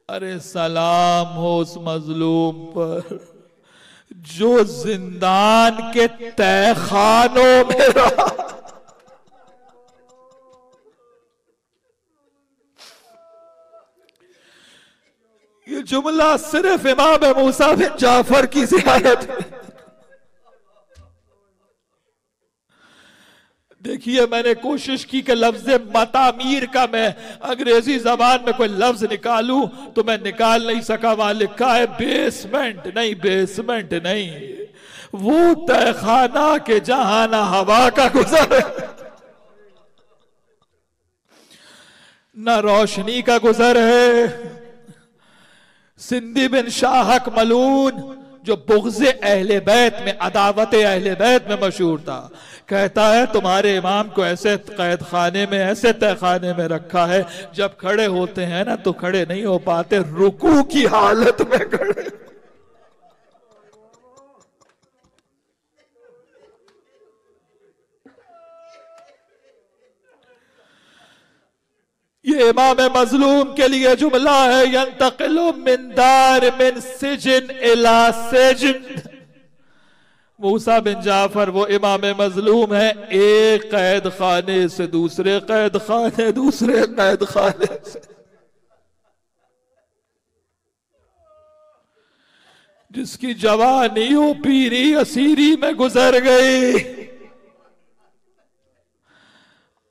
अरे सलाम हो उस मजलूम पर जो जिंदान के तहखानों में रहा। ये जुमला सिर्फ इमाम मूसा बिन जाफर की जियारत है। देखिए, मैंने कोशिश की कि लफ्ज मतामीर का मैं अंग्रेजी जबान में कोई लफ्ज निकालूं तो मैं निकाल नहीं सका। वहां लिखा है बेसमेंट, नहीं बेसमेंट नहीं, वो तहखाना के जहां ना हवा का गुजर है ना रोशनी का गुजर है। सिंधी बिन शाहक मलून जो बुग़्ज़े अहले बैत में, अदावत अहले बैत में मशहूर था, कहता है तुम्हारे इमाम को ऐसे कैद खाने में, ऐसे तहखाने में रखा है, जब खड़े होते हैं ना तो खड़े नहीं हो पाते, रुकू की हालत में खड़े। ये इमाम मजलूम के लिए जुमला है, यंतकिलु मिन दार मिन सिजन इला सिजन। मूसा बिन जाफर वो इमाम मजलूम है, एक कैद खाने से दूसरे कैद खाने, दूसरे कैद खाने से, जिसकी जवानी पीरी असीरी में गुजर गई।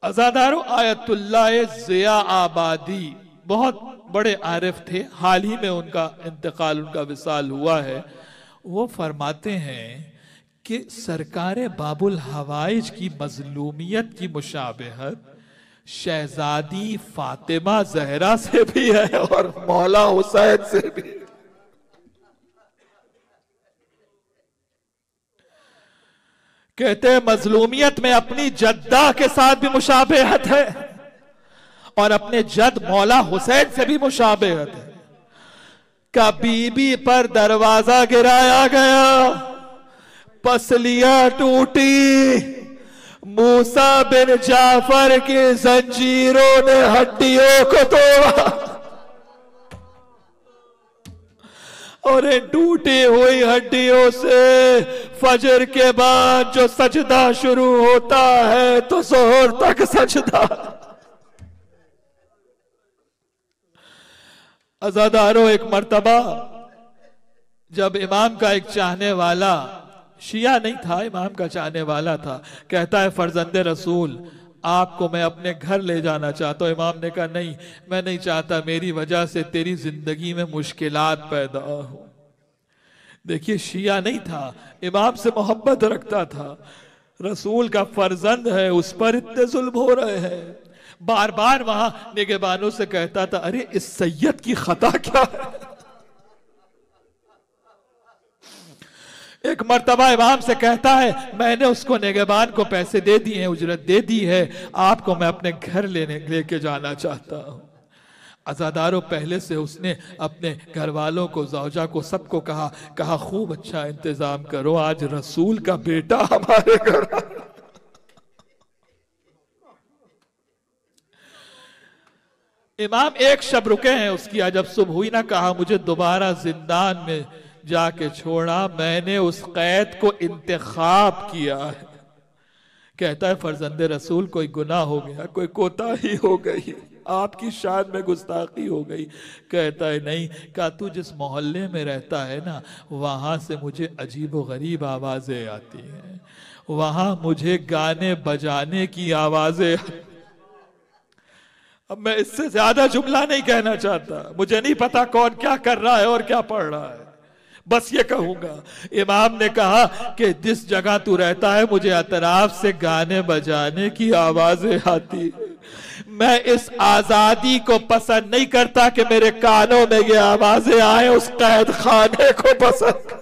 अज़ादारों, आयतुल्लाह ज़िया आबादी बहुत बड़े आरिफ थे, हाल ही में उनका इंतकाल, उनका विसाल हुआ है। वो फरमाते हैं कि सरकार बाबुल हवाइज की मजलूमियत की मुशाबहत शहजादी फातिमा जहरा से भी है और मौला हुसैन से भी। कहते हैं मजलूमियत में अपनी जद्दा के साथ भी मुशाबहत है और अपने जद मौला हुसैन से भी मुशाबहत है। का बीबी पर दरवाजा गिराया गया, पसलियां टूटी, मूसा बिन जाफर की जंजीरों ने हड्डियों को तोड़ा और इन टूटी हुई हड्डियों से फजर के बाद जो सजदा शुरू होता है तो जोहर तक सजदा। अज़ादारों, एक मर्तबा जब इमाम का एक चाहने वाला, शिया नहीं था, इमाम का चाहने वाला था, कहता है फर्जंदे रसूल आपको मैं अपने घर ले जाना चाहता हूं। इमाम ने कहा नहीं, मैं नहीं चाहता मेरी वजह से तेरी जिंदगी में मुश्किलात पैदा हो। देखिए, शिया नहीं था, इमाम से मोहब्बत रखता था, रसूल का फर्जंद है, उस पर इतने जुल्म हो रहे हैं। बार बार वहां निगहबानों से कहता था अरे इस सैयद की खता क्या है। एक मर्तबा इमाम से कहता है मैंने उसको निगहबान को पैसे दे दिए हैं, उजरत दे दी है, आपको मैं अपने घर लेके जाना चाहता हूं। अज़ादारों, पहले से उसने अपने घर वालों को, ज़ौजा को, सबको कहा खूब अच्छा इंतजाम करो, आज रसूल का बेटा हमारे घर। इमाम एक शब रुके हैं उसकी, जब सुबह हुई ना, कहा मुझे दोबारा जिंदान में जाके छोड़ा, मैंने उस कैद को इंतखाब किया है। कहता है फर्जंदे रसूल कोई गुनाह हो गया, कोई कोताही हो गई, आपकी शान में गुस्ताखी हो गई। कहता है नहीं। कहा तू जिस मोहल्ले में रहता है ना, वहां से मुझे अजीब व गरीब आवाजें आती हैं, वहां मुझे गाने बजाने की आवाजें। अब मैं इससे ज्यादा जुमला नहीं कहना चाहता, मुझे नहीं पता कौन क्या कर रहा है और क्या पढ़ रहा है, बस ये कहूंगा इमाम ने कहा कि जिस जगह तू रहता है मुझे अतराफ से गाने बजाने की आवाजें आती, मैं इस आजादी को पसंद नहीं करता कि मेरे कानों में ये आवाजें आए, उस कैद खाने को पसंद।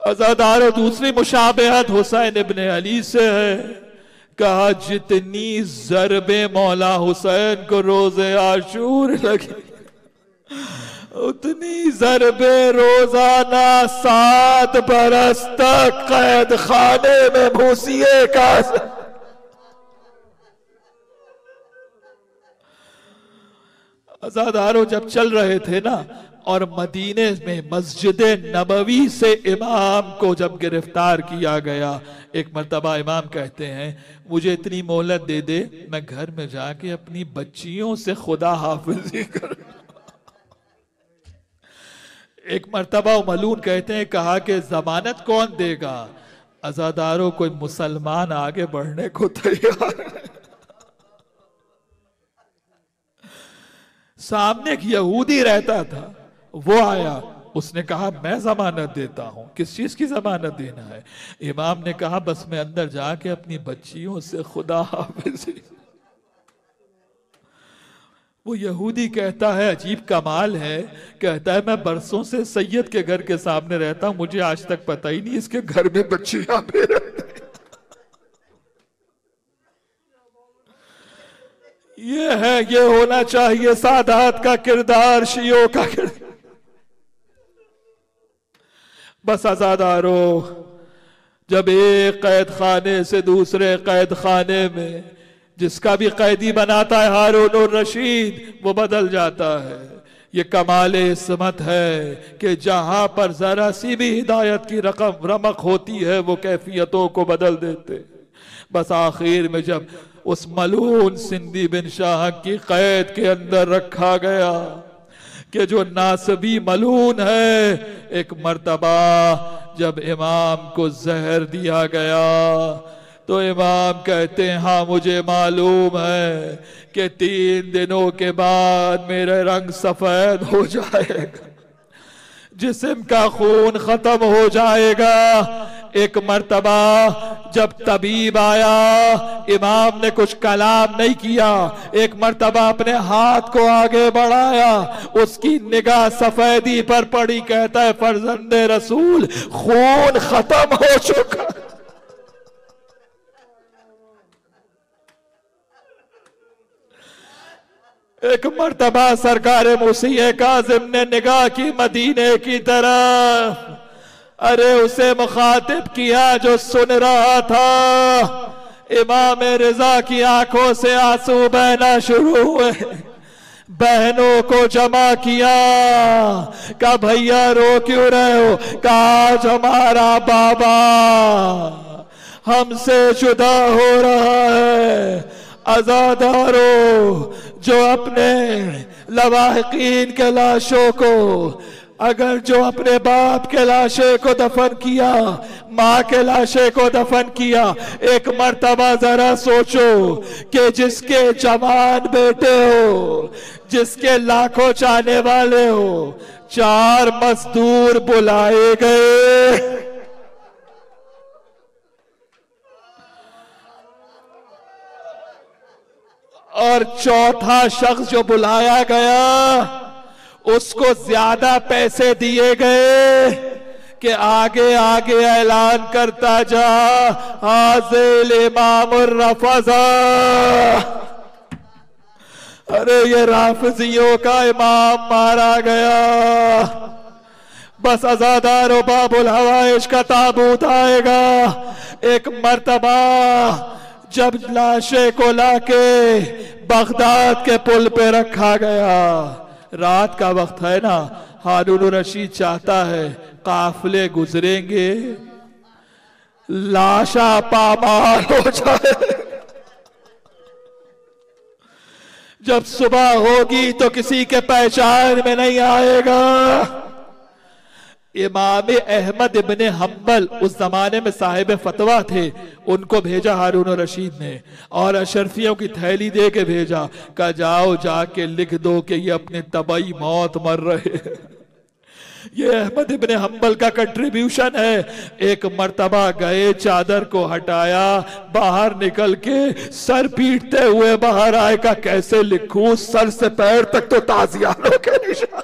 अज़ादारों, दूसरी मुशाबहत हुसैन इब्ने अली से है। कहा जितनी ज़रबे मौला हुसैन को रोज़े आशूर लगी, उतनी ज़रबे रोजाना 7 बरस तक कैद खाने में भूसिए का। अज़ादारों, जब चल रहे थे ना और मदीने में मस्जिद नबवी से इमाम को जब गिरफ्तार किया गया, एक मर्तबा इमाम कहते हैं मुझे इतनी मोहलत दे दे, मैं घर में जाके अपनी बच्चियों से खुदा हाफिजी कर। एक मर्तबा मलून कहते हैं कहा कि जमानत कौन देगा, अज़ादारों, कोई मुसलमान आगे बढ़ने को तैयार है। सामने एक यहूदी रहता था, वो आया, उसने कहा मैं जमानत देता हूं। किस चीज की जमानत देना है? इमाम ने कहा बस मैं अंदर जाके अपनी बच्चियों से खुदा हाफिज़। वो यहूदी कहता है अजीब कमाल है, कहता है मैं बरसों से सैयद के घर के सामने रहता हूं, मुझे आज तक पता ही नहीं इसके घर में बच्चियां भी रहती। ये है, ये होना चाहिए सादात का किरदार, शियों का किरदार। बस अज़ादारों, जब एक कैद खाने से दूसरे कैद खाने में जिसका भी कैदी बनाता है हारून और रशीद, वो बदल जाता है। ये कमाले इस्मत है कि जहां पर जरा सी भी हिदायत की रकम रमक होती है वो कैफियतों को बदल देते। बस आखिर में जब उस मलून सिंधी बिन शाह की कैद के अंदर रखा गया कि जो नासबी मलून है, एक मर्तबा जब इमाम को जहर दिया गया तो इमाम कहते हैं हाँ मुझे मालूम है कि 3 दिनों के बाद मेरा रंग सफेद हो जाएगा, जिस्म का खून खत्म हो जाएगा। एक मर्तबा जब तबीब आया, इमाम ने कुछ कलाम नहीं किया, एक मर्तबा अपने हाथ को आगे बढ़ाया, उसकी निगाह सफेदी पर पड़ी, कहता है फर्जंदे रसूल खून खत्म हो चुका। एक मर्तबा सरकार मुसीह काज़िम ने निगाह की मदीने की तरफ, अरे उसे मुखातिब किया जो सुन रहा था। इमाम रिजा की आंखों से आंसू बहना शुरू हुए, बहनों को जमा किया, कहा भैया रो क्यों रहे हो? कहा आज हमारा बाबा हमसे जुदा हो रहा है। अज़ादारों, जो अपने लवाहिकीन के लाशों को, अगर जो अपने बाप के लाशे को दफन किया, माँ के लाशे को दफन किया, एक मर्तबा जरा सोचो कि जिसके जवान बेटे हो, जिसके लाखों चाहने वाले हो, 4 मजदूर बुलाए गए और चौथा शख्स जो बुलाया गया उसको ज्यादा पैसे दिए गए कि आगे आगे ऐलान करता जा हाज़िल इमामुर रफ़ज़ा। अरे ये राफिजियों का इमाम मारा गया। बस अज़ादारों, बाबुल हवाइश का ताबूत आएगा। एक मर्तबा जब लाशे को लाके बगदाद के पुल पे रखा गया, रात का वक्त है ना, हारून रशीद चाहता है काफिले गुजरेंगे, लाशा पामाल हो जाए। जब सुबह होगी तो किसी के पहचान में नहीं आएगा। इमाम अहमद इब्ने हम्बल उस जमाने में साहिब फतवा थे, उनको भेजा हारून रशीद ने और अशरफियों की थैली दे के भेजा, कहा जाओ जाके लिख दो कि ये अपने तबाई मौत मर रहे हैं। ये अहमद इब्ने हम्बल का कंट्रीब्यूशन है। एक मर्तबा गए, चादर को हटाया, बाहर निकल के सर पीटते हुए बाहर आए, का कैसे लिखूं, सर से पैर तक तो ताजियानों के निशान,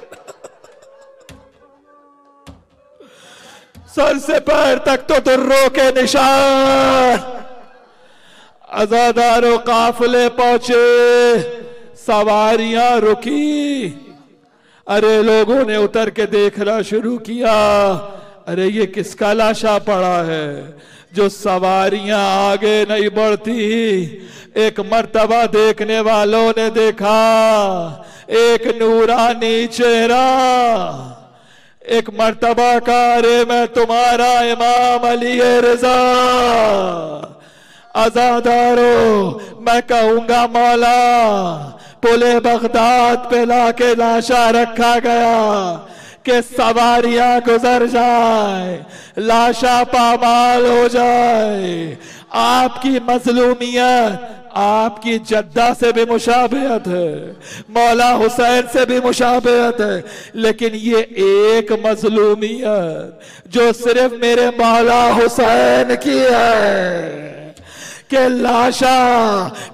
सर से पैर तक तो दुर्रों के निशान। अज़ादारों, काफिले पहुंचे, सवारियां रुकी, अरे लोगों ने उतर के देखना शुरू किया, अरे ये किसका लाशा पड़ा है? जो सवारियां आगे नहीं बढ़ती। एक मर्तबा देखने वालों ने देखा एक नूरानी चेहरा, एक मर्तबा का, अरे मैं तुम्हारा इमाम अली रिजा। अज़ादारों, मैं कहूंगा मौला, पुले बगदाद पे लाके लाशा रखा गया कि सवारियां गुजर जाए, लाशा पामाल हो जाए। आपकी मजलूमियत आपकी जद्दा से भी मुशाबहत है, मौला हुसैन से भी मुशाबहत है, लेकिन ये एक मजलूमियत जो सिर्फ मेरे मौला हुसैन की है कि लाशा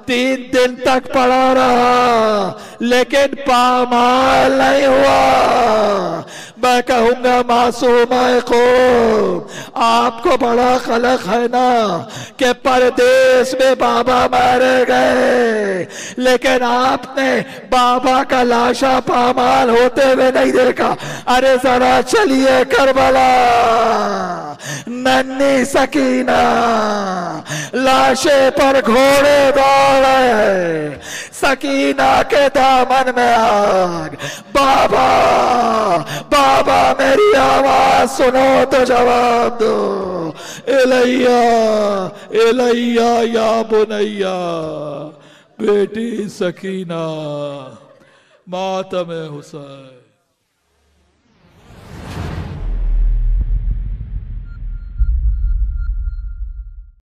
3 दिन तक पड़ा रहा लेकिन पामाल नहीं हुआ। मैं कहूंगा मासूम को आपको बड़ा खलक है ना कि परदेश में बाबा मारे गए, लेकिन आपने बाबा का लाशा पामाल होते हुए नहीं देखा। अरे जरा चलिए करबला, नन्ही सकीना लाशे पर घोड़े दौड़े, सकीना के दामन में आग। बाबा बाबा मेरी आवाज सुनो तो जवाब दो। इलैया इलैया या बुनैया, बेटी सकीना, मातम हुसैन।